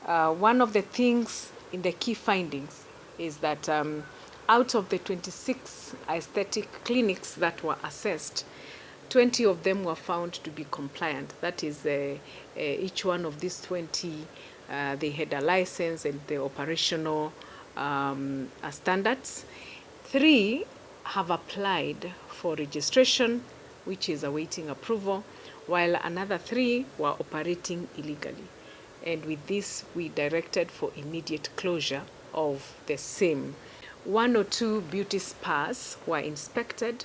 One of the things in the key findings is that out of the 26 aesthetic clinics that were assessed, 20 of them were found to be compliant. That is, each one of these 20, they had a license and the operational standards. 3 have applied for registration, which is awaiting approval, while another 3 were operating illegally. And with this, we directed for immediate closure of the same. 1 or 2 beauty spas were inspected,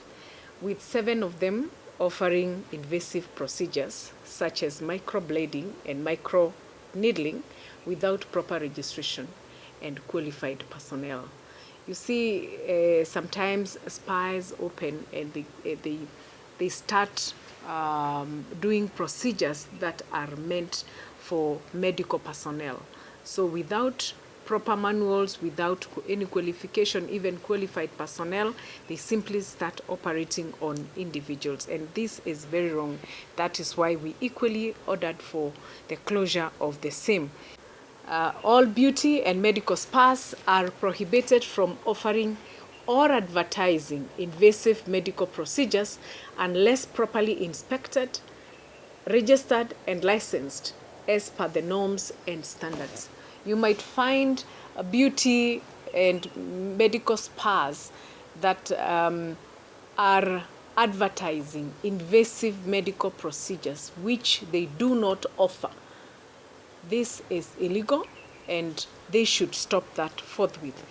with 7 of them offering invasive procedures such as microblading and micro-needling without proper registration and qualified personnel. You see, sometimes spas open and they start doing procedures that are meant for medical personnel. So without proper manuals, without any qualification, even qualified personnel, they simply start operating on individuals. And this is very wrong. That is why we equally ordered for the closure of the same. All beauty and medical spas are prohibited from offering or advertising invasive medical procedures unless properly inspected, registered, and licensed as per the norms and standards. You might find beauty and medical spas that are advertising invasive medical procedures which they do not offer. This is illegal and they should stop that forthwith.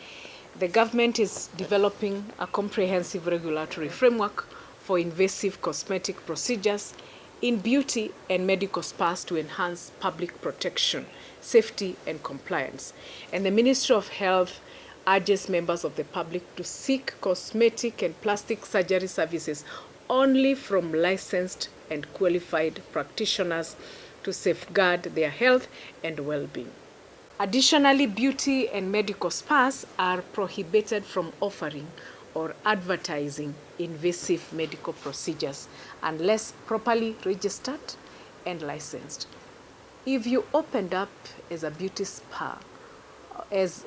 The government is developing a comprehensive regulatory framework for invasive cosmetic procedures in beauty and medical spas to enhance public protection, safety, and compliance. And the Ministry of Health urges members of the public to seek cosmetic and plastic surgery services only from licensed and qualified practitioners to safeguard their health and well-being. Additionally, beauty and medical spas are prohibited from offering or advertising invasive medical procedures unless properly registered and licensed. If you opened up as a beauty spa, as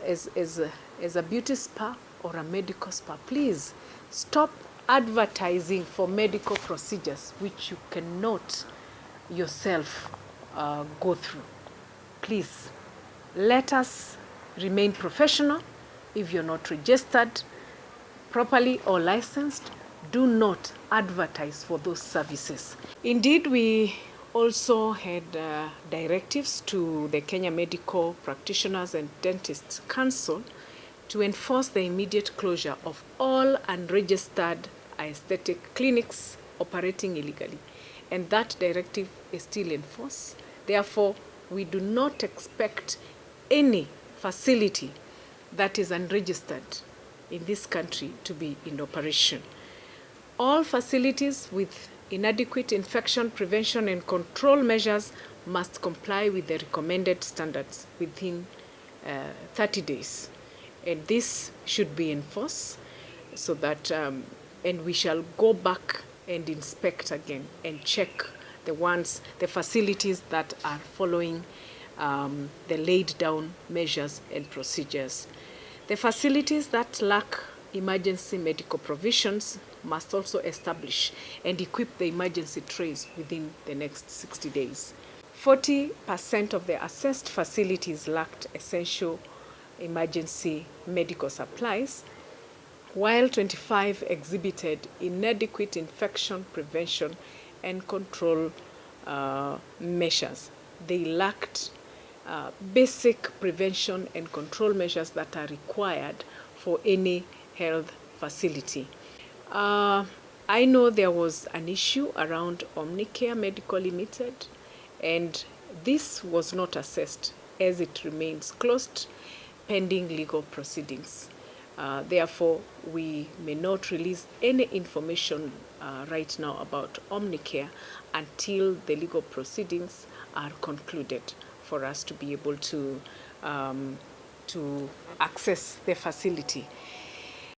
a beauty spa or a medical spa, please stop advertising for medical procedures which you cannot yourself go through. Please, let us remain professional. If you're not registered properly or licensed, do not advertise for those services. Indeed, we also had directives to the Kenya Medical Practitioners and Dentists Council to enforce the immediate closure of all unregistered aesthetic clinics operating illegally. And that directive is still in force. Therefore, we do not expect any facility that is unregistered in this country to be in operation. All facilities with inadequate infection prevention and control measures must comply with the recommended standards within 30 days. And this should be enforced so that, and we shall go back and inspect again and check the facilities that are following the laid down measures and procedures. The facilities that lack emergency medical provisions must also establish and equip the emergency trays within the next 60 days. 40% of the assessed facilities lacked essential emergency medical supplies, while 25 exhibited inadequate infection prevention and control measures. They lacked basic prevention and control measures that are required for any health facility. I know there was an issue around Omnicare Medical Limited, and this was not assessed as it remains closed pending legal proceedings. Therefore, we may not release any information right now about Omnicare until the legal proceedings are concluded for us to be able to access the facility.